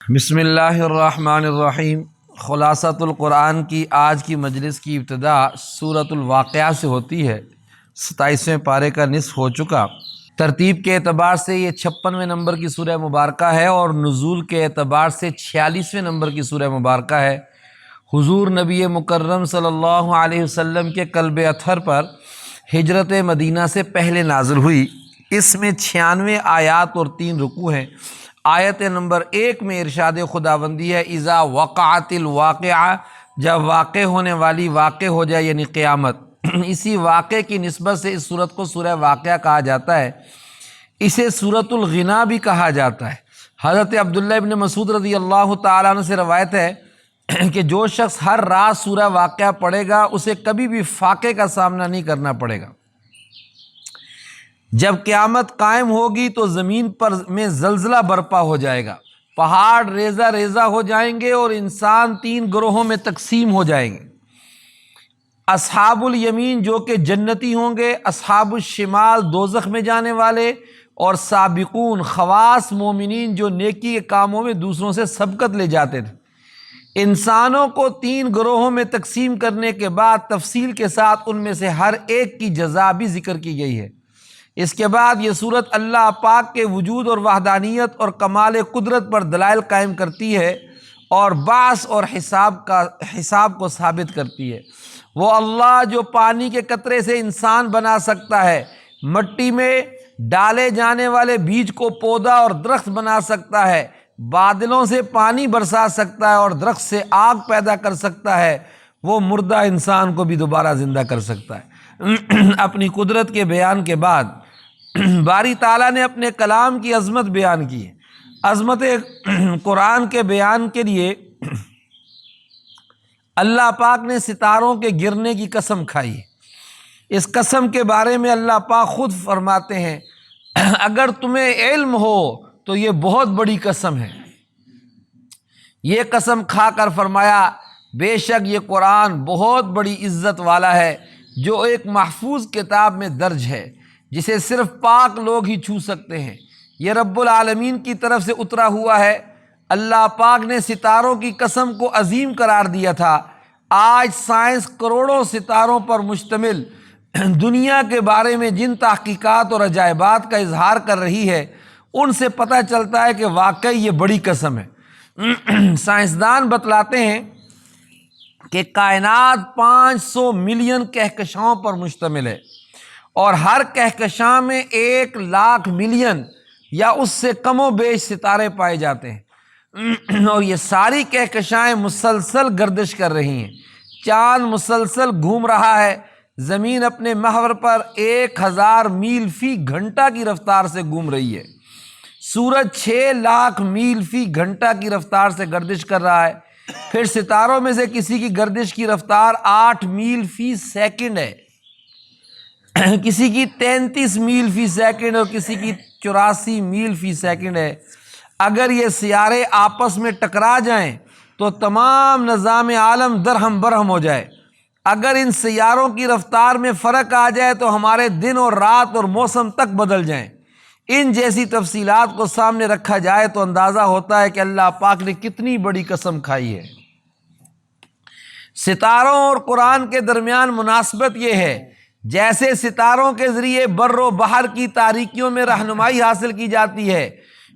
بسم اللہ الرحمن الرحیم۔ خلاصۃ القرآن کی آج کی مجلس کی ابتدا سورۃ الواقعہ سے ہوتی ہے۔ 27ویں پارے کا نصف ہو چکا۔ ترتیب کے اعتبار سے یہ 56ویں نمبر کی سورہ مبارکہ ہے اور نزول کے اعتبار سے 46ویں نمبر کی سورہ مبارکہ ہے۔ حضور نبی مکرم صلی اللہ علیہ وسلم کے قلب اطہر پر ہجرت مدینہ سے پہلے نازل ہوئی۔ اس میں 96 آیات اور 3 رکوع ہیں۔ آیت نمبر 1 میں ارشاد خداوندی ہے اذا وقعت الواقعہ، جب واقع ہونے والی واقع ہو جائے یعنی قیامت۔ اسی واقعے کی نسبت سے اس سورت کو سورہ واقعہ کہا جاتا ہے۔ اسے سورۃ الغنا بھی کہا جاتا ہے۔ حضرت عبداللہ ابن مسعود رضی اللہ تعالیٰ عنہ سے روایت ہے کہ جو شخص ہر رات سورہ واقعہ پڑھے گا اسے کبھی بھی فاقے کا سامنا نہیں کرنا پڑے گا۔ جب قیامت قائم ہوگی تو زمین پر میں زلزلہ برپا ہو جائے گا، پہاڑ ریزہ ریزہ ہو جائیں گے اور انسان 3 گروہوں میں تقسیم ہو جائیں گے۔ اصحاب الیمین جو کہ جنتی ہوں گے، اصحاب الشمال دوزخ میں جانے والے، اور سابقون خواص مومنین جو نیکی کے کاموں میں دوسروں سے سبقت لے جاتے تھے۔ انسانوں کو 3 گروہوں میں تقسیم کرنے کے بعد تفصیل کے ساتھ ان میں سے ہر ایک کی جزا بھی ذکر کی گئی ہے۔ اس کے بعد یہ صورت اللہ پاک کے وجود اور وحدانیت اور کمال قدرت پر دلائل قائم کرتی ہے اور بعث اور حساب کو ثابت کرتی ہے۔ وہ اللہ جو پانی کے قطرے سے انسان بنا سکتا ہے، مٹی میں ڈالے جانے والے بیج کو پودا اور درخت بنا سکتا ہے، بادلوں سے پانی برسا سکتا ہے اور درخت سے آگ پیدا کر سکتا ہے، وہ مردہ انسان کو بھی دوبارہ زندہ کر سکتا ہے۔ اپنی قدرت کے بیان کے بعد باری تعالیٰ نے اپنے کلام کی عظمت بیان کی ہے۔ عظمت قرآن کے بیان کے لیے اللہ پاک نے ستاروں کے گرنے کی قسم کھائی ہے۔ اس قسم کے بارے میں اللہ پاک خود فرماتے ہیں اگر تمہیں علم ہو تو یہ بہت بڑی قسم ہے۔ یہ قسم کھا کر فرمایا بے شک یہ قرآن بہت بڑی عزت والا ہے جو ایک محفوظ کتاب میں درج ہے جسے صرف پاک لوگ ہی چھو سکتے ہیں۔ یہ رب العالمین کی طرف سے اترا ہوا ہے۔ اللہ پاک نے ستاروں کی قسم کو عظیم قرار دیا تھا۔ آج سائنس کروڑوں ستاروں پر مشتمل دنیا کے بارے میں جن تحقیقات اور عجائبات کا اظہار کر رہی ہے ان سے پتہ چلتا ہے کہ واقعی یہ بڑی قسم ہے۔ سائنسدان بتلاتے ہیں کہ کائنات 500 ملین کہکشاؤں پر مشتمل ہے اور ہر کہکشاں میں 1 لاکھ ملین یا اس سے کم و بیش ستارے پائے جاتے ہیں اور یہ ساری کہکشائیں مسلسل گردش کر رہی ہیں۔ چاند مسلسل گھوم رہا ہے، زمین اپنے محور پر 1000 میل فی گھنٹہ کی رفتار سے گھوم رہی ہے، سورج 6 لاکھ میل فی گھنٹہ کی رفتار سے گردش کر رہا ہے، پھر ستاروں میں سے کسی کی گردش کی رفتار 8 میل فی سیکنڈ ہے، کسی کی 33 میل فی سیکنڈ اور کسی کی 84 میل فی سیکنڈ ہے۔ اگر یہ سیارے آپس میں ٹکرا جائیں تو تمام نظام عالم درہم برہم ہو جائے۔ اگر ان سیاروں کی رفتار میں فرق آ جائے تو ہمارے دن اور رات اور موسم تک بدل جائیں۔ ان جیسی تفصیلات کو سامنے رکھا جائے تو اندازہ ہوتا ہے کہ اللہ پاک نے کتنی بڑی قسم کھائی ہے۔ ستاروں اور قرآن کے درمیان مناسبت یہ ہے جیسے ستاروں کے ذریعے بر و بحر کی تاریکیوں میں رہنمائی حاصل کی جاتی ہے،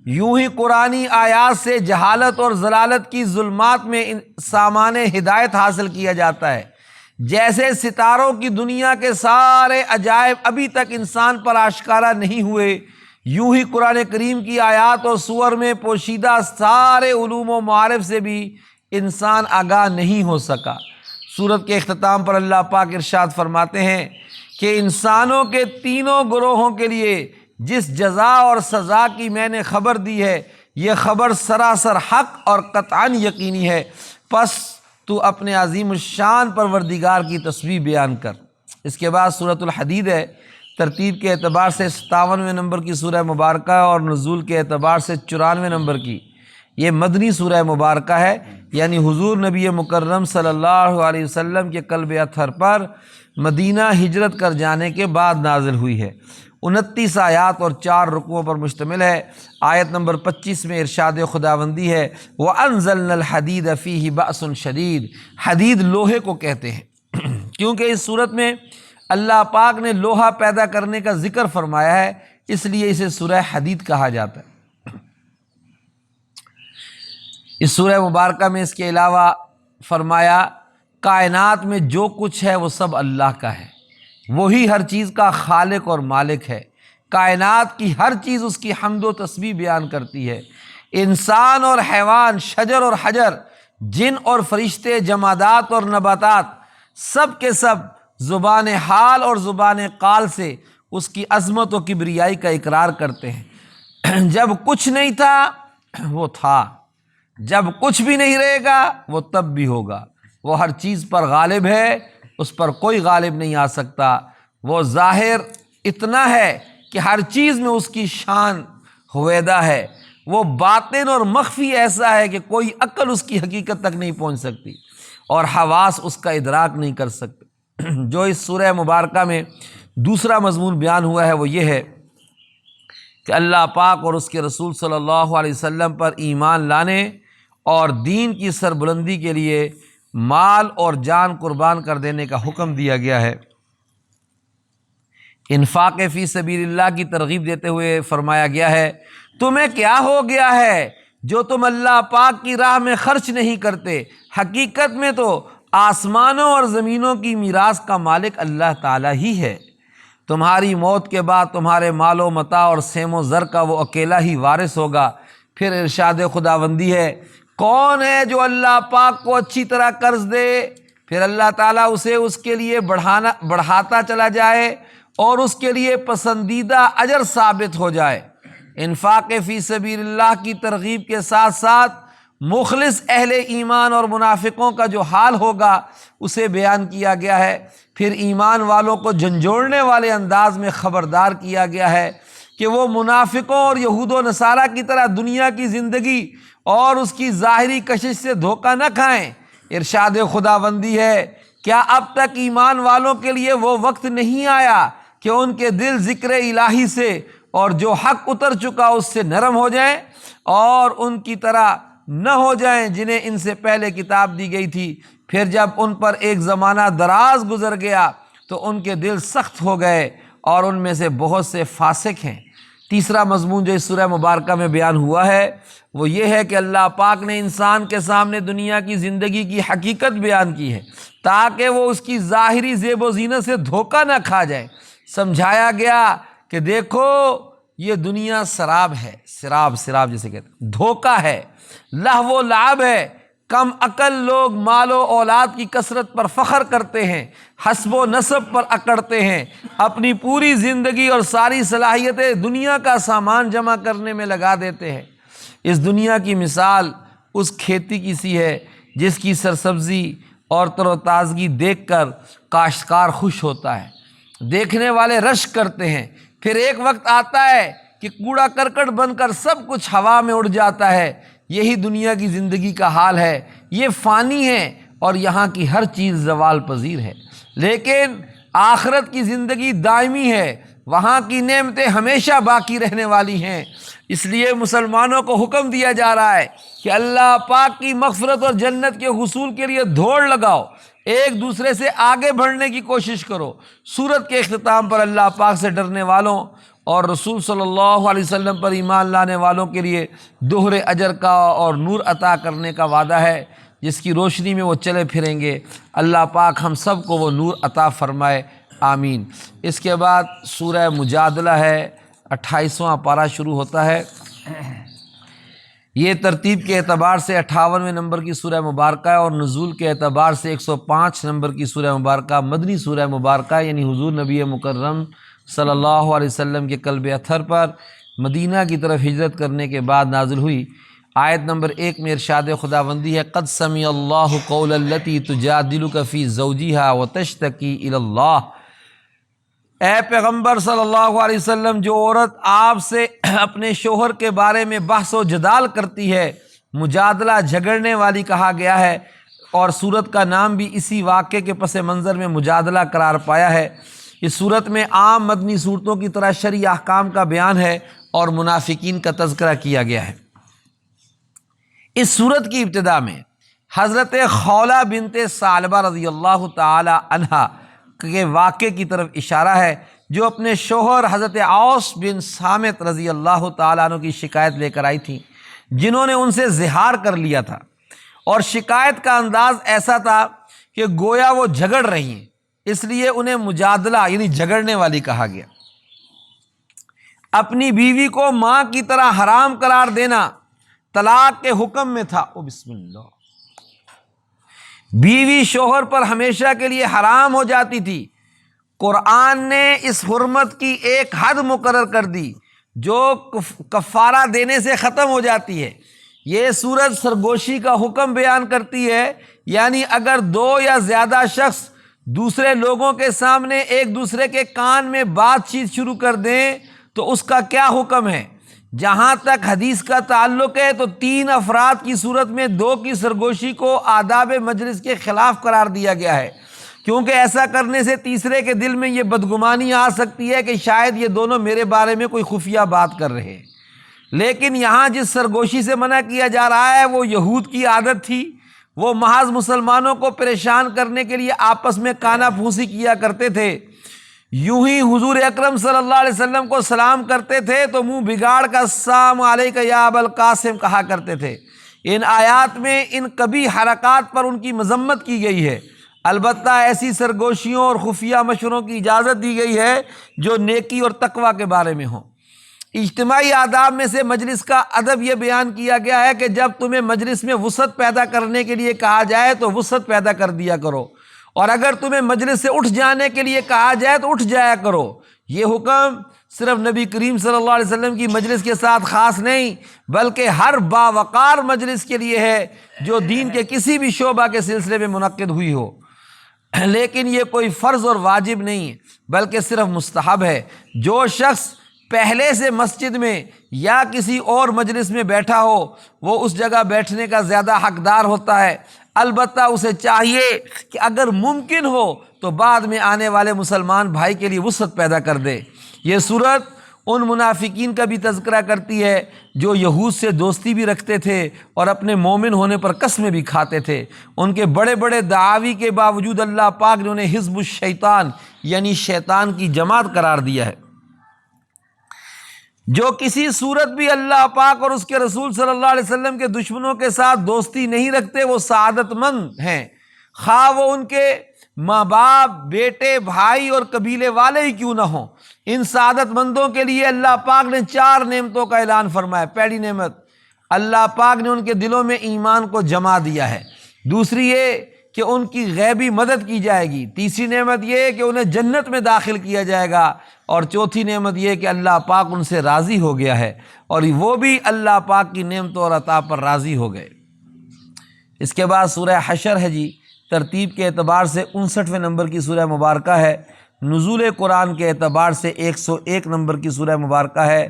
یوں ہی قرآنی آیات سے جہالت اور ضلالت کی ظلمات میں سامان ہدایت حاصل کیا جاتا ہے۔ جیسے ستاروں کی دنیا کے سارے عجائب ابھی تک انسان پر آشکارا نہیں ہوئے، یوں ہی قرآن کریم کی آیات اور سور میں پوشیدہ سارے علوم و معارف سے بھی انسان آگاہ نہیں ہو سکا۔ سورت کے اختتام پر اللہ پاک ارشاد فرماتے ہیں کہ انسانوں کے 3 گروہوں کے لیے جس جزا اور سزا کی میں نے خبر دی ہے یہ خبر سراسر حق اور قطعاً یقینی ہے، پس تو اپنے عظیم الشان پروردگار کی تسبیح بیان کر۔ اس کے بعد سورۃ الحدید ہے۔ ترتیب کے اعتبار سے 57ویں نمبر کی سورہ مبارکہ اور نزول کے اعتبار سے 94ویں نمبر کی یہ مدنی سورہ مبارکہ ہے، یعنی حضور نبی مکرم صلی اللہ علیہ وسلم کے قلب اطہر پر مدینہ ہجرت کر جانے کے بعد نازل ہوئی ہے۔ 29 آیات اور 4 رکوعوں پر مشتمل ہے۔ آیت نمبر 25 میں ارشاد خداوندی ہے وَأَنزَلْنَا الْحَدِيدَ فِيهِ بَأْسٌ شَدِيدٌ، حدید لوہے کو کہتے ہیں کیونکہ اس صورت میں اللہ پاک نے لوہا پیدا کرنے کا ذکر فرمایا ہے، اس لیے اسے سورہ حدید کہا جاتا ہے۔ اس سورہ مبارکہ میں اس کے علاوہ فرمایا کائنات میں جو کچھ ہے وہ سب اللہ کا ہے، وہی ہر چیز کا خالق اور مالک ہے، کائنات کی ہر چیز اس کی حمد و تسبیح بیان کرتی ہے، انسان اور حیوان، شجر اور حجر، جن اور فرشتے، جمادات اور نباتات، سب کے سب زبان حال اور زبان قال سے اس کی عظمت و کبریائی کا اقرار کرتے ہیں۔ جب کچھ نہیں تھا وہ تھا، جب کچھ بھی نہیں رہے گا وہ تب بھی ہوگا، وہ ہر چیز پر غالب ہے، اس پر کوئی غالب نہیں آ سکتا، وہ ظاہر اتنا ہے کہ ہر چیز میں اس کی شان ہویدہ ہے، وہ باطن اور مخفی ایسا ہے کہ کوئی عقل اس کی حقیقت تک نہیں پہنچ سکتی اور حواس اس کا ادراک نہیں کر سکتے۔ جو اس سورہ مبارکہ میں دوسرا مضمون بیان ہوا ہے وہ یہ ہے کہ اللہ پاک اور اس کے رسول صلی اللہ علیہ وسلم پر ایمان لانے اور دین کی سربلندی کے لیے مال اور جان قربان کر دینے کا حکم دیا گیا ہے۔ انفاق فی سبیل اللہ کی ترغیب دیتے ہوئے فرمایا گیا ہے تمہیں کیا ہو گیا ہے جو تم اللہ پاک کی راہ میں خرچ نہیں کرتے، حقیقت میں تو آسمانوں اور زمینوں کی میراث کا مالک اللہ تعالیٰ ہی ہے، تمہاری موت کے بعد تمہارے مال و متاع اور سیم و زر کا وہ اکیلا ہی وارث ہوگا۔ پھر ارشاد خداوندی ہے کون ہے جو اللہ پاک کو اچھی طرح قرض دے، پھر اللہ تعالیٰ اسے اس کے لیے بڑھاتا چلا جائے اور اس کے لیے پسندیدہ اجر ثابت ہو جائے۔ انفاق فی سبیل اللہ کی ترغیب کے ساتھ ساتھ مخلص اہل ایمان اور منافقوں کا جو حال ہوگا اسے بیان کیا گیا ہے۔ پھر ایمان والوں کو جھنجھوڑنے والے انداز میں خبردار کیا گیا ہے کہ وہ منافقوں اور یہود و نصارہ کی طرح دنیا کی زندگی اور اس کی ظاہری کشش سے دھوکہ نہ کھائیں۔ ارشاد خداوندی ہے کیا اب تک ایمان والوں کے لیے وہ وقت نہیں آیا کہ ان کے دل ذکر الہی سے اور جو حق اتر چکا اس سے نرم ہو جائیں اور ان کی طرح نہ ہو جائیں جنہیں ان سے پہلے کتاب دی گئی تھی، پھر جب ان پر ایک زمانہ دراز گزر گیا تو ان کے دل سخت ہو گئے اور ان میں سے بہت سے فاسق ہیں۔ تیسرا مضمون جو اس سورہ مبارکہ میں بیان ہوا ہے وہ یہ ہے کہ اللہ پاک نے انسان کے سامنے دنیا کی زندگی کی حقیقت بیان کی ہے تاکہ وہ اس کی ظاہری زیب و زینت سے دھوکہ نہ کھا جائے۔ سمجھایا گیا کہ دیکھو یہ دنیا سراب ہے، سراب جسے کہتے ہیں، دھوکہ ہے، لہو و لعب ہے۔ کم عقل لوگ مال و اولاد کی کثرت پر فخر کرتے ہیں، حسب و نسب پر اکڑتے ہیں، اپنی پوری زندگی اور ساری صلاحیتیں دنیا کا سامان جمع کرنے میں لگا دیتے ہیں۔ اس دنیا کی مثال اس کھیتی کی سی ہے جس کی سرسبزی اور تر و تازگی دیکھ کر کاشتکار خوش ہوتا ہے، دیکھنے والے رشک کرتے ہیں، پھر ایک وقت آتا ہے کہ کوڑا کرکٹ بن کر سب کچھ ہوا میں اڑ جاتا ہے۔ یہی دنیا کی زندگی کا حال ہے، یہ فانی ہے اور یہاں کی ہر چیز زوال پذیر ہے، لیکن آخرت کی زندگی دائمی ہے، وہاں کی نعمتیں ہمیشہ باقی رہنے والی ہیں۔ اس لیے مسلمانوں کو حکم دیا جا رہا ہے کہ اللہ پاک کی مغفرت اور جنت کے حصول کے لیے دوڑ لگاؤ، ایک دوسرے سے آگے بڑھنے کی کوشش کرو۔ سورت کے اختتام پر اللہ پاک سے ڈرنے والوں اور رسول صلی اللہ علیہ وسلم پر ایمان لانے والوں کے لیے دوہرے اجر کا اور نور عطا کرنے کا وعدہ ہے جس کی روشنی میں وہ چلے پھریں گے۔ اللہ پاک ہم سب کو وہ نور عطا فرمائے، آمین۔ اس کے بعد سورہ مجادلہ ہے، 28واں پارہ شروع ہوتا ہے۔ یہ ترتیب کے اعتبار سے 58ویں نمبر کی سورہ مبارکہ ہے اور نزول کے اعتبار سے 105 نمبر کی سورہ مبارکہ، مدنی سورہ مبارکہ، یعنی حضور نبی مکرم صلی اللہ علیہ وسلم کے قلب اطہر پر مدینہ کی طرف ہجرت کرنے کے بعد نازل ہوئی۔ آیت نمبر 1 میں ارشاد خداوندی ہے قد سمع اللہ قول التی تجادلک فی زوجہا وتشتکی الی اللہ۔ اے پیغمبر صلی اللہ علیہ وسلم، جو عورت آپ سے اپنے شوہر کے بارے میں بحث و جدال کرتی ہے، مجادلہ جھگڑنے والی کہا گیا ہے، اور سورت کا نام بھی اسی واقعے کے پس منظر میں مجادلہ قرار پایا ہے۔ اس صورت میں عام مدنی صورتوں کی طرح شرعی احکام کا بیان ہے اور منافقین کا تذکرہ کیا گیا ہے۔ اس صورت کی ابتدا میں حضرت خولہ بنت ثعلبہ رضی اللہ تعالی عنہا کے واقعے کی طرف اشارہ ہے، جو اپنے شوہر حضرت اوس بن صامت رضی اللہ تعالیٰ عنہ کی شکایت لے کر آئی تھیں، جنہوں نے ان سے زہار کر لیا تھا، اور شکایت کا انداز ایسا تھا کہ گویا وہ جھگڑ رہی ہیں، اس لیے انہیں مجادلہ یعنی جھگڑنے والی کہا گیا۔ اپنی بیوی کو ماں کی طرح حرام قرار دینا طلاق کے حکم میں تھا۔ او بسم اللہ، بیوی شوہر پر ہمیشہ کے لیے حرام ہو جاتی تھی۔ قرآن نے اس حرمت کی ایک حد مقرر کر دی جو کفارہ دینے سے ختم ہو جاتی ہے۔ یہ سورت سرگوشی کا حکم بیان کرتی ہے، یعنی اگر دو یا زیادہ شخص دوسرے لوگوں کے سامنے ایک دوسرے کے کان میں بات چیت شروع کر دیں تو اس کا کیا حکم ہے۔ جہاں تک حدیث کا تعلق ہے تو 3 افراد کی صورت میں 2 کی سرگوشی کو آداب مجلس کے خلاف قرار دیا گیا ہے، کیونکہ ایسا کرنے سے تیسرے کے دل میں یہ بدگمانی آ سکتی ہے کہ شاید یہ دونوں میرے بارے میں کوئی خفیہ بات کر رہے ہیں۔ لیکن یہاں جس سرگوشی سے منع کیا جا رہا ہے وہ یہود کی عادت تھی، وہ محض مسلمانوں کو پریشان کرنے کے لیے آپس میں کانا پھوسی کیا کرتے تھے۔ یوں ہی حضور اکرم صلی اللہ علیہ وسلم کو سلام کرتے تھے تو منہ بگاڑ کر السلام علیکہ یا ابا القاسم کہا کرتے تھے۔ ان آیات میں ان کبھی حرکات پر ان کی مذمت کی گئی ہے، البتہ ایسی سرگوشیوں اور خفیہ مشوروں کی اجازت دی گئی ہے جو نیکی اور تقوی کے بارے میں ہوں۔ اجتماعی آداب میں سے مجلس کا ادب یہ بیان کیا گیا ہے کہ جب تمہیں مجلس میں وسعت پیدا کرنے کے لیے کہا جائے تو وسعت پیدا کر دیا کرو، اور اگر تمہیں مجلس سے اٹھ جانے کے لیے کہا جائے تو اٹھ جایا کرو۔ یہ حکم صرف نبی کریم صلی اللہ علیہ وسلم کی مجلس کے ساتھ خاص نہیں بلکہ ہر باوقار مجلس کے لیے ہے جو دین کے کسی بھی شعبہ کے سلسلے میں منعقد ہوئی ہو۔ لیکن یہ کوئی فرض اور واجب نہیں بلکہ صرف مستحب ہے۔ جو شخص پہلے سے مسجد میں یا کسی اور مجلس میں بیٹھا ہو وہ اس جگہ بیٹھنے کا زیادہ حقدار ہوتا ہے، البتہ اسے چاہیے کہ اگر ممکن ہو تو بعد میں آنے والے مسلمان بھائی کے لیے وسعت پیدا کر دے۔ یہ صورت ان منافقین کا بھی تذکرہ کرتی ہے جو یہود سے دوستی بھی رکھتے تھے اور اپنے مومن ہونے پر قسمیں بھی کھاتے تھے۔ ان کے بڑے بڑے دعاوی کے باوجود اللہ پاک نے انہیں حزب الشیطان یعنی شیطان کی جماعت قرار دیا ہے۔ جو کسی صورت بھی اللہ پاک اور اس کے رسول صلی اللہ علیہ وسلم کے دشمنوں کے ساتھ دوستی نہیں رکھتے وہ سعادت مند ہیں، خواہ وہ ان کے ماں باپ، بیٹے، بھائی اور قبیلے والے ہی کیوں نہ ہوں۔ ان سعادت مندوں کے لیے اللہ پاک نے 4 نعمتوں کا اعلان فرمایا۔ پہلی نعمت، اللہ پاک نے ان کے دلوں میں ایمان کو جما دیا ہے۔ دوسری یہ کہ ان کی غیبی مدد کی جائے گی۔ تیسری نعمت یہ کہ انہیں جنت میں داخل کیا جائے گا، اور چوتھی نعمت یہ کہ اللہ پاک ان سے راضی ہو گیا ہے اور وہ بھی اللہ پاک کی نعمتوں اور عطا پر راضی ہو گئے۔ اس کے بعد سورہ حشر ہے جی، ترتیب کے اعتبار سے 59ویں نمبر کی سورہ مبارکہ ہے، نزول قرآن کے اعتبار سے 101 نمبر کی سورہ مبارکہ ہے۔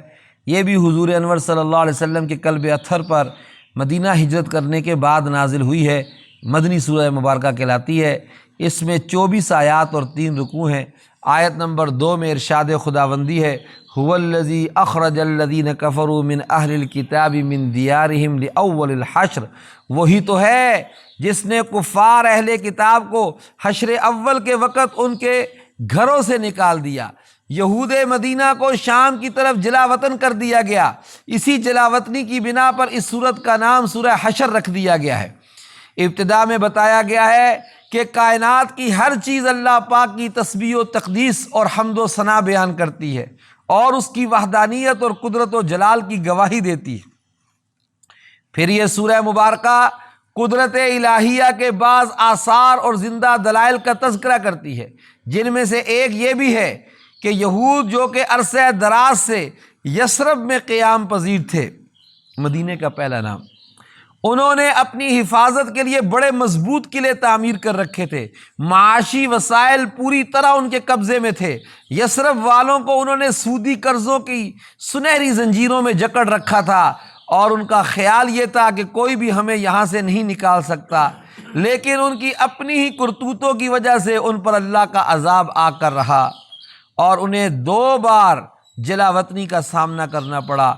یہ بھی حضور انور صلی اللہ علیہ وسلم کے قلب اطہر پر مدینہ ہجرت کرنے کے بعد نازل ہوئی ہے، مدنی سورہ مبارکہ کہلاتی ہے۔ اس میں 24 آیات اور 3 رکوع ہیں۔ آیت نمبر 2 میں ارشاد خداوندی ہے، هو الذی اخرج الذین کفروا من اہل الکتاب من دیارہم لاول الحشر، وہی تو ہے جس نے کفار اہل کتاب کو حشر اول کے وقت ان کے گھروں سے نکال دیا۔ یہود مدینہ کو شام کی طرف جلا وطن کر دیا گیا، اسی جلا وطنی کی بنا پر اس سورت کا نام سورہ حشر رکھ دیا گیا ہے۔ ابتدا میں بتایا گیا ہے کہ کائنات کی ہر چیز اللہ پاک کی تسبیح و تقدیس اور حمد و ثنا بیان کرتی ہے اور اس کی وحدانیت اور قدرت و جلال کی گواہی دیتی ہے۔ پھر یہ سورہ مبارکہ قدرت الہیہ کے بعض آثار اور زندہ دلائل کا تذکرہ کرتی ہے، جن میں سے ایک یہ بھی ہے کہ یہود جو کہ عرصہ دراز سے یثرب میں قیام پذیر تھے، مدینے کا پہلا نام، انہوں نے اپنی حفاظت کے لیے بڑے مضبوط قلعے تعمیر کر رکھے تھے۔ معاشی وسائل پوری طرح ان کے قبضے میں تھے۔ یثرب والوں کو انہوں نے سودی قرضوں کی سنہری زنجیروں میں جکڑ رکھا تھا اور ان کا خیال یہ تھا کہ کوئی بھی ہمیں یہاں سے نہیں نکال سکتا، لیکن ان کی اپنی ہی کرتوتوں کی وجہ سے ان پر اللہ کا عذاب آ کر رہا۔ اور انہیں 2 بار جلا وطنی کا سامنا کرنا پڑا۔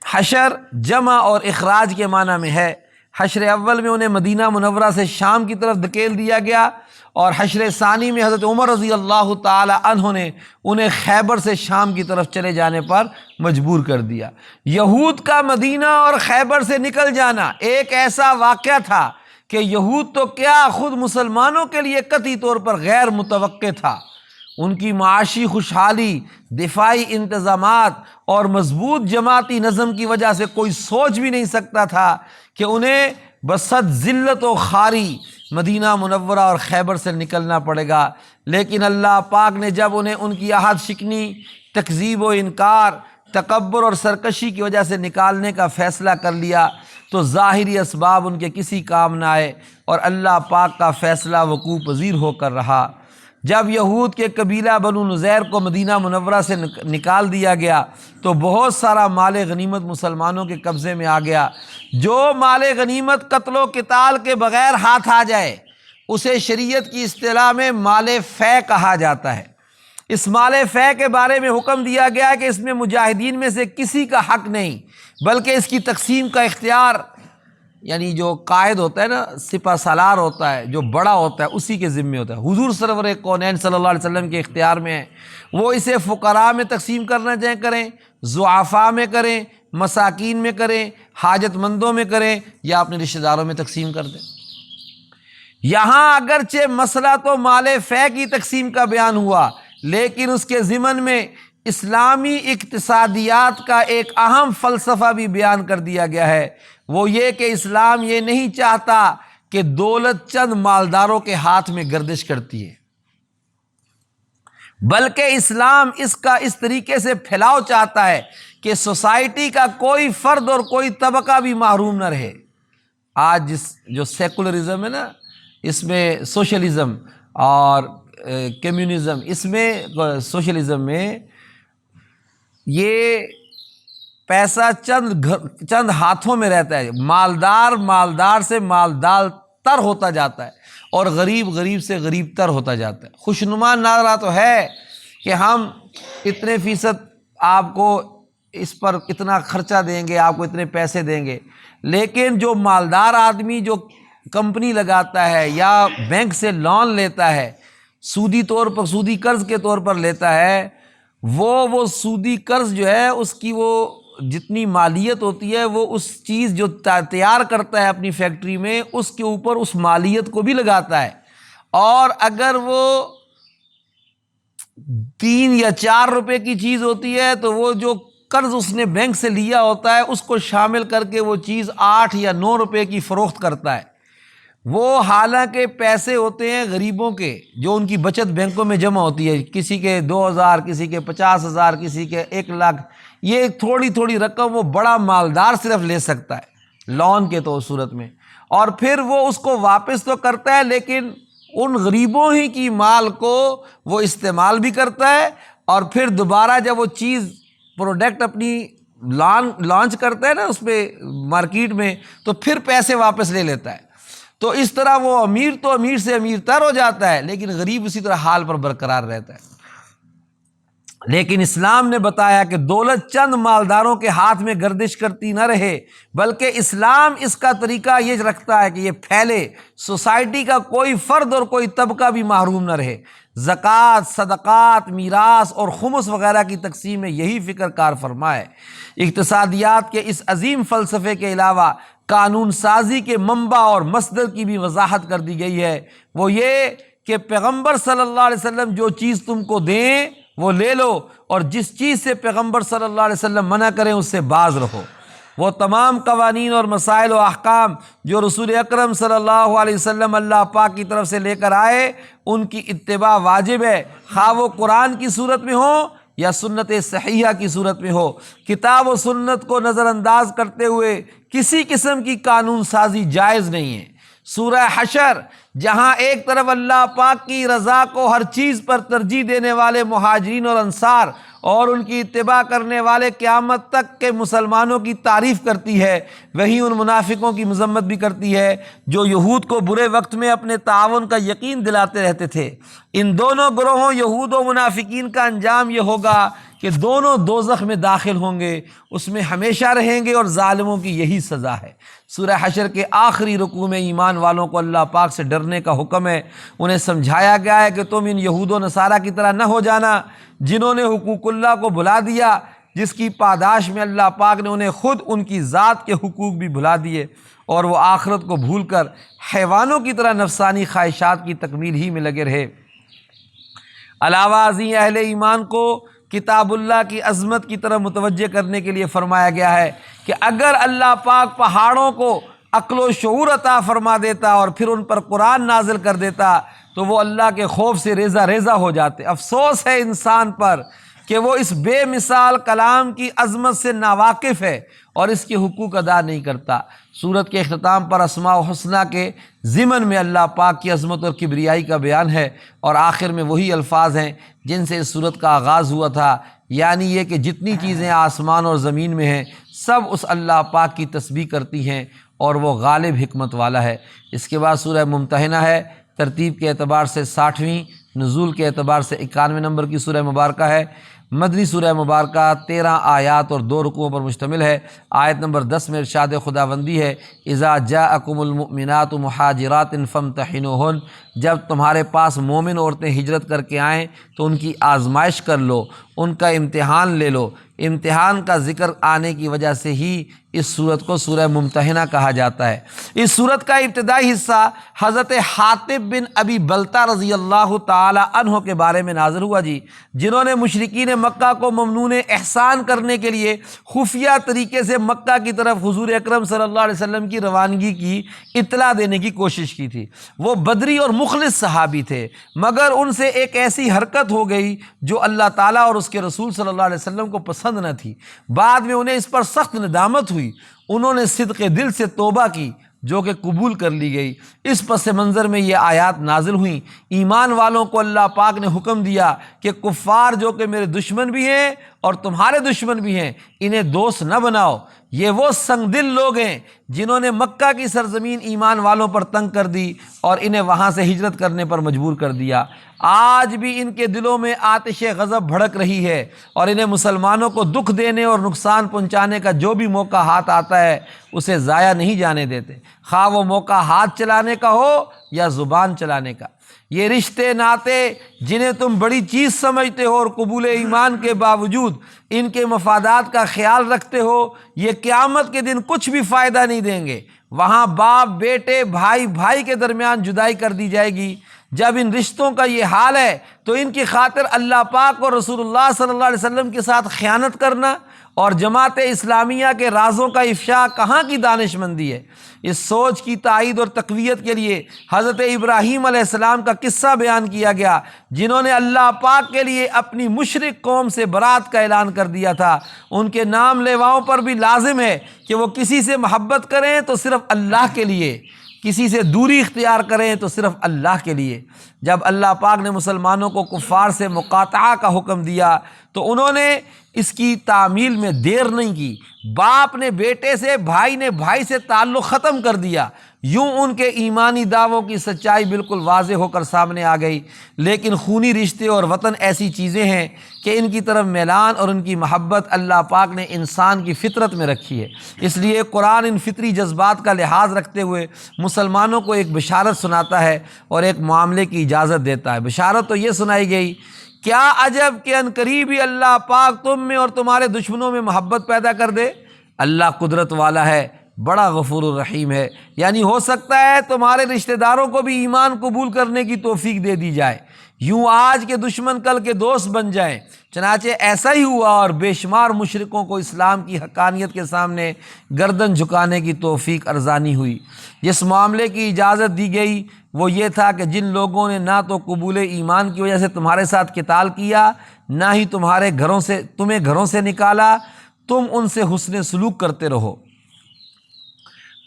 حشر جمع اور اخراج کے معنی میں ہے۔ حشر اول میں انہیں مدینہ منورہ سے شام کی طرف دھکیل دیا گیا، اور حشر ثانی میں حضرت عمر رضی اللہ تعالی عنہ نے انہیں خیبر سے شام کی طرف چلے جانے پر مجبور کر دیا۔ یہود کا مدینہ اور خیبر سے نکل جانا ایک ایسا واقعہ تھا کہ یہود تو کیا، خود مسلمانوں کے لیے قطعی طور پر غیر متوقع تھا۔ ان کی معاشی خوشحالی، دفاعی انتظامات اور مضبوط جماعتی نظم کی وجہ سے کوئی سوچ بھی نہیں سکتا تھا کہ انہیں بصد ذلت و خواری مدینہ منورہ اور خیبر سے نکلنا پڑے گا۔ لیکن اللہ پاک نے جب انہیں ان کی عہد شکنی، تکذیب و انکار، تکبر اور سرکشی کی وجہ سے نکالنے کا فیصلہ کر لیا تو ظاہری اسباب ان کے کسی کام نہ آئے، اور اللہ پاک کا فیصلہ وقوع پذیر ہو کر رہا۔ جب یہود کے قبیلہ بنو نذیر کو مدینہ منورہ سے نکال دیا گیا تو بہت سارا مال غنیمت مسلمانوں کے قبضے میں آ گیا۔ جو مال غنیمت قتل و قتال کے بغیر ہاتھ آ جائے اسے شریعت کی اصطلاح میں مال فے کہا جاتا ہے۔ اس مال فے کے بارے میں حکم دیا گیا کہ اس میں مجاہدین میں سے کسی کا حق نہیں، بلکہ اس کی تقسیم کا اختیار یعنی جو قائد ہوتا ہے نا، سپہ سالار ہوتا ہے، جو بڑا ہوتا ہے، اسی کے ذمے ہوتا ہے۔ حضور سرور کونین صلی اللہ علیہ وسلم کے اختیار میں ہے، وہ اسے فقراء میں تقسیم کرنا چاہیں کریں، ضعفاء میں کریں، مساکین میں کریں، حاجت مندوں میں کریں، یا اپنے رشتہ داروں میں تقسیم کر دیں۔ یہاں اگرچہ مسئلہ تو مال فے کی تقسیم کا بیان ہوا، لیکن اس کے ضمن میں اسلامی اقتصادیات کا ایک اہم فلسفہ بھی بیان کر دیا گیا ہے۔ وہ یہ کہ اسلام یہ نہیں چاہتا کہ دولت چند مالداروں کے ہاتھ میں گردش کرتی ہے، بلکہ اسلام اس کا اس طریقے سے پھیلاؤ چاہتا ہے کہ سوسائٹی کا کوئی فرد اور کوئی طبقہ بھی محروم نہ رہے۔ آج جو سیکولرزم ہے نا، اس میں سوشلزم اور کمیونزم، اس میں سوشلزم میں یہ پیسہ چند ہاتھوں میں رہتا ہے، مالدار سے مالدار تر ہوتا جاتا ہے، اور غریب سے غریب تر ہوتا جاتا ہے۔ خوشنما نعرہ تو ہے کہ ہم اتنے فیصد آپ کو اس پر اتنا خرچہ دیں گے، آپ کو اتنے پیسے دیں گے، لیکن جو مالدار آدمی جو کمپنی لگاتا ہے یا بینک سے لون لیتا ہے، سودی قرض کے طور پر لیتا ہے، وہ سودی قرض جو ہے اس کی وہ جتنی مالیت ہوتی ہے، وہ اس چیز جو تیار کرتا ہے اپنی فیکٹری میں، اس کے اوپر اس مالیت کو بھی لگاتا ہے، اور اگر وہ 3 یا 4 روپے کی چیز ہوتی ہے تو وہ جو قرض اس نے بینک سے لیا ہوتا ہے اس کو شامل کر کے وہ چیز 8 یا 9 روپے کی فروخت کرتا ہے۔ وہ حالانکہ پیسے ہوتے ہیں غریبوں کے جو ان کی بچت بینکوں میں جمع ہوتی ہے، کسی کے 2000، کسی کے 50,000، کسی کے 1 لاکھ، یہ تھوڑی رقم وہ بڑا مالدار صرف لے سکتا ہے لون کے تو صورت میں، اور پھر وہ اس کو واپس تو کرتا ہے، لیکن ان غریبوں ہی کی مال کو وہ استعمال بھی کرتا ہے، اور پھر دوبارہ جب وہ چیز پروڈکٹ اپنی لانچ کرتا ہے نا اس پہ مارکیٹ میں، تو پھر پیسے واپس لے لیتا ہے۔ تو اس طرح وہ امیر سے امیر تر ہو جاتا ہے، لیکن غریب اسی طرح حال پر برقرار رہتا ہے۔ لیکن اسلام نے بتایا کہ دولت چند مالداروں کے ہاتھ میں گردش کرتی نہ رہے، بلکہ اسلام اس کا طریقہ یہ رکھتا ہے کہ یہ پھیلے، سوسائٹی کا کوئی فرد اور کوئی طبقہ بھی محروم نہ رہے۔ زکوٰۃ، صدقات، میراث اور خمس وغیرہ کی تقسیم میں یہی فکر کار فرما ہے۔ اقتصادیات کے اس عظیم فلسفے کے علاوہ قانون سازی کے منبع اور مصدر کی بھی وضاحت کر دی گئی ہے۔ وہ یہ کہ پیغمبر صلی اللہ علیہ وسلم جو چیز تم کو دیں وہ لے لو، اور جس چیز سے پیغمبر صلی اللہ علیہ وسلم منع کریں اس سے باز رہو۔ وہ تمام قوانین اور مسائل و احکام جو رسول اکرم صلی اللہ علیہ وسلم اللہ پاک کی طرف سے لے کر آئے، ان کی اتباع واجب ہے، خواہ وہ قرآن کی صورت میں ہو یا سنت صحیحہ کی صورت میں ہو۔ کتاب و سنت کو نظر انداز کرتے ہوئے کسی قسم کی قانون سازی جائز نہیں ہے۔ سورہ حشر جہاں ایک طرف اللہ پاک کی رضا کو ہر چیز پر ترجیح دینے والے مہاجرین اور انصار اور ان کی اتباع کرنے والے قیامت تک کے مسلمانوں کی تعریف کرتی ہے، وہیں ان منافقوں کی مذمت بھی کرتی ہے جو یہود کو برے وقت میں اپنے تعاون کا یقین دلاتے رہتے تھے۔ ان دونوں گروہوں یہود و منافقین کا انجام یہ ہوگا کہ دونوں دوزخ میں داخل ہوں گے، اس میں ہمیشہ رہیں گے، اور ظالموں کی یہی سزا ہے۔ سورہ حشر کے آخری رکوع میں ایمان والوں کو اللہ پاک سے ڈرنے کا حکم ہے۔ انہیں سمجھایا گیا ہے کہ تم ان یہود و نصارہ کی طرح نہ ہو جانا جنہوں نے حقوق اللہ کو بھلا دیا، جس کی پاداش میں اللہ پاک نے انہیں خود ان کی ذات کے حقوق بھی بھلا دیے، اور وہ آخرت کو بھول کر حیوانوں کی طرح نفسانی خواہشات کی تکمیل ہی میں لگے رہے۔ علاوہ ازیں اہل ایمان کو کتاب اللہ کی عظمت کی طرف متوجہ کرنے کے لیے فرمایا گیا ہے کہ اگر اللہ پاک پہاڑوں کو عقل و شعور عطا فرما دیتا اور پھر ان پر قرآن نازل کر دیتا تو وہ اللہ کے خوف سے ریزہ ریزہ ہو جاتے۔ افسوس ہے انسان پر کہ وہ اس بے مثال کلام کی عظمت سے ناواقف ہے اور اس کے حقوق ادا نہیں کرتا۔ سورت کے اختتام پر اسماء الحسنیٰ کے ضمن میں اللہ پاک کی عظمت اور کبریائی کا بیان ہے، اور آخر میں وہی الفاظ ہیں جن سے اس سورت کا آغاز ہوا تھا، یعنی یہ کہ جتنی چیزیں آسمان اور زمین میں ہیں سب اس اللہ پاک کی تسبیح کرتی ہیں اور وہ غالب حکمت والا ہے۔ اس کے بعد سورہ ممتحنہ ہے، ترتیب کے اعتبار سے 60ویں، نزول کے اعتبار سے 91 نمبر کی سورہ مبارکہ ہے۔ مدنی سورہ مبارکہ 13 آیات اور 2 رکوعوں پر مشتمل ہے۔ آیت نمبر 10 میں ارشاد خداوندی ہے، اذا جاءکم المؤمنات مہاجرات فامتحنوہن، جب تمہارے پاس مومن عورتیں ہجرت کر کے آئیں تو ان کی آزمائش کر لو، ان کا امتحان لے لو۔ امتحان کا ذکر آنے کی وجہ سے ہی اس سورت کو سورہ ممتحنہ کہا جاتا ہے۔ اس سورت کا ابتدائی حصہ حضرت حاطب بن ابی بلتہ رضی اللہ تعالی عنہ کے بارے میں نازل ہوا جی، جنہوں نے مشرکین مکہ کو ممنون احسان کرنے کے لیے خفیہ طریقے سے مکہ کی طرف حضور اکرم صلی اللہ علیہ وسلم کی روانگی کی اطلاع دینے کی کوشش کی تھی۔ وہ بدری اور مخلص صحابی تھے، مگر ان سے ایک ایسی حرکت ہو گئی جو اللہ تعالیٰ اور اس کے رسول صلی اللہ علیہ وسلم کو پسند نہ تھی۔ بعد میں انہیں اس پر سخت ندامت ہوئی، انہوں نے صدق دل سے توبہ کی جو کہ قبول کر لی گئی۔ اس پس منظر میں یہ آیات نازل ہوئیں۔ ایمان والوں کو اللہ پاک نے حکم دیا کہ کفار جو کہ میرے دشمن بھی ہیں اور تمہارے دشمن بھی ہیں، انہیں دوست نہ بناؤ۔ یہ وہ سنگ دل لوگ ہیں جنہوں نے مکہ کی سرزمین ایمان والوں پر تنگ کر دی اور انہیں وہاں سے ہجرت کرنے پر مجبور کر دیا۔ آج بھی ان کے دلوں میں آتش غضب بھڑک رہی ہے اور انہیں مسلمانوں کو دکھ دینے اور نقصان پہنچانے کا جو بھی موقع ہاتھ آتا ہے اسے ضائع نہیں جانے دیتے، خواہ وہ موقع ہاتھ چلانے کا ہو یا زبان چلانے کا۔ یہ رشتے ناتے جنہیں تم بڑی چیز سمجھتے ہو اور قبول ایمان کے باوجود ان کے مفادات کا خیال رکھتے ہو، یہ قیامت کے دن کچھ بھی فائدہ نہیں دیں گے۔ وہاں باپ بیٹے، بھائی بھائی کے درمیان جدائی کر دی جائے گی۔ جب ان رشتوں کا یہ حال ہے تو ان کی خاطر اللہ پاک اور رسول اللہ صلی اللہ علیہ وسلم کے ساتھ خیانت کرنا اور جماعت اسلامیہ کے رازوں کا افشا کہاں کی دانش مندی ہے؟ اس سوچ کی تائید اور تقویت کے لیے حضرت ابراہیم علیہ السلام کا قصہ بیان کیا گیا، جنہوں نے اللہ پاک کے لیے اپنی مشرک قوم سے برات کا اعلان کر دیا تھا۔ ان کے نام لیواؤں پر بھی لازم ہے کہ وہ کسی سے محبت کریں تو صرف اللہ کے لیے، کسی سے دوری اختیار کریں تو صرف اللہ کے لیے۔ جب اللہ پاک نے مسلمانوں کو کفار سے مقاطعہ کا حکم دیا تو انہوں نے اس کی تعمیل میں دیر نہیں کی۔ باپ نے بیٹے سے، بھائی نے بھائی سے تعلق ختم کر دیا۔ یوں ان کے ایمانی دعووں کی سچائی بالکل واضح ہو کر سامنے آ گئی۔ لیکن خونی رشتے اور وطن ایسی چیزیں ہیں کہ ان کی طرف میلان اور ان کی محبت اللہ پاک نے انسان کی فطرت میں رکھی ہے۔ اس لیے قرآن ان فطری جذبات کا لحاظ رکھتے ہوئے مسلمانوں کو ایک بشارت سناتا ہے اور ایک معاملے کی اجازت دیتا ہے۔ بشارت تو یہ سنائی گئی، کیا عجب کہ عنقریب ہی اللہ پاک تم میں اور تمہارے دشمنوں میں محبت پیدا کر دے۔ اللہ قدرت والا ہے، بڑا غفور الرحیم ہے، یعنی ہو سکتا ہے تمہارے رشتہ داروں کو بھی ایمان قبول کرنے کی توفیق دے دی جائے، یوں آج کے دشمن کل کے دوست بن جائیں۔ چنانچہ ایسا ہی ہوا اور بے شمار مشرکوں کو اسلام کی حقانیت کے سامنے گردن جھکانے کی توفیق ارزانی ہوئی۔ جس معاملے کی اجازت دی گئی وہ یہ تھا کہ جن لوگوں نے نہ تو قبول ایمان کی وجہ سے تمہارے ساتھ قتال کیا، نہ ہی تمہیں گھروں سے نکالا، تم ان سے حسن سلوک کرتے رہو،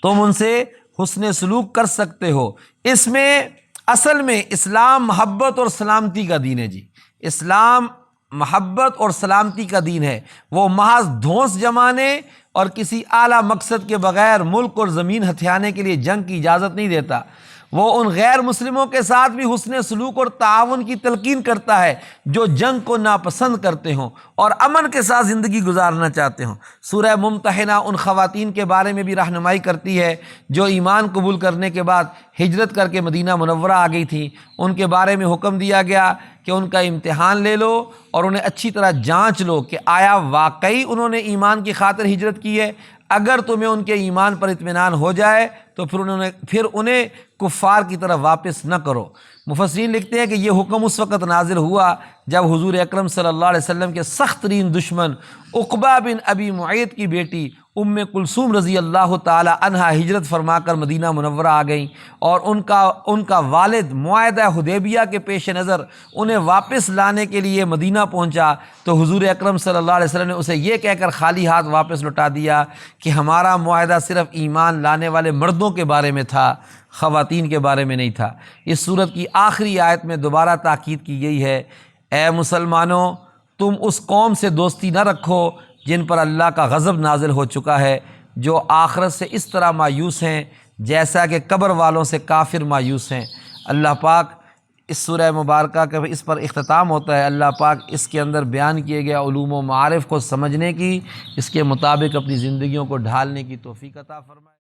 تم ان سے حسن سلوک کر سکتے ہو۔ اس میں اصل میں اسلام محبت اور سلامتی کا دین ہے جی۔ اسلام محبت اور سلامتی کا دین ہے۔ وہ محض دھونس جمانے اور کسی اعلیٰ مقصد کے بغیر ملک اور زمین ہتھیانے کے لیے جنگ کی اجازت نہیں دیتا۔ وہ ان غیر مسلموں کے ساتھ بھی حسن سلوک اور تعاون کی تلقین کرتا ہے جو جنگ کو ناپسند کرتے ہوں اور امن کے ساتھ زندگی گزارنا چاہتے ہوں۔ سورہ ممتحنہ ان خواتین کے بارے میں بھی رہنمائی کرتی ہے جو ایمان قبول کرنے کے بعد ہجرت کر کے مدینہ منورہ آ گئی تھیں۔ ان کے بارے میں حکم دیا گیا کہ ان کا امتحان لے لو اور انہیں اچھی طرح جانچ لو کہ آیا واقعی انہوں نے ایمان کی خاطر ہجرت کی ہے۔ اگر تمہیں ان کے ایمان پر اطمینان ہو جائے تو پھر انہیں کفار کی طرف واپس نہ کرو۔ مفسرین لکھتے ہیں کہ یہ حکم اس وقت نازل ہوا جب حضور اکرم صلی اللہ علیہ وسلم کے سخت ترین دشمن عقبہ بن ابی معیط کی بیٹی ام کلثوم رضی اللہ تعالی عنہا ہجرت فرما کر مدینہ منورہ آ گئیں، اور ان کا والد معاہدہ حدیبیہ کے پیش نظر انہیں واپس لانے کے لیے مدینہ پہنچا تو حضور اکرم صلی اللہ علیہ وسلم نے اسے یہ کہہ کر خالی ہاتھ واپس لوٹا دیا کہ ہمارا معاہدہ صرف ایمان لانے والے مردوں کے بارے میں تھا، خواتین کے بارے میں نہیں تھا۔ اس صورت کی آخری آیت میں دوبارہ تاکید کی گئی ہے، اے مسلمانوں، تم اس قوم سے دوستی نہ رکھو جن پر اللہ کا غضب نازل ہو چکا ہے، جو آخرت سے اس طرح مایوس ہیں جیسا کہ قبر والوں سے کافر مایوس ہیں۔ اللہ پاک اس سورہ مبارکہ کا اس پر اختتام ہوتا ہے۔ اللہ پاک اس کے اندر بیان کیے گئے علوم و معارف کو سمجھنے کی، اس کے مطابق اپنی زندگیوں کو ڈھالنے کی توفیق عطا فرمائے۔